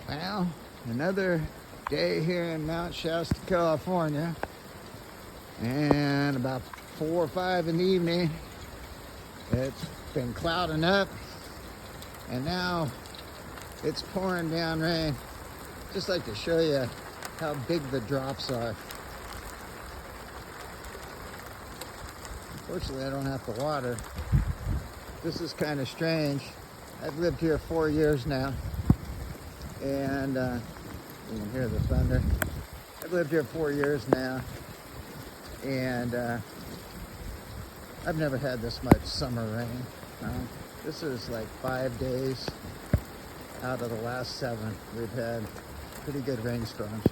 Well, another day here in Mount Shasta, California, and about 4 or 5 in the evening, it's been clouding up, and now it's pouring down rain. Just like to show you how big the drops are. Unfortunately, I don't have to water. This is kind of strange. I've lived here 4 years now, and you can hear the thunder. I've lived here 4 years now, and I've never had this much summer rain. This is like 5 days out of the last 7. We've had pretty good rainstorms.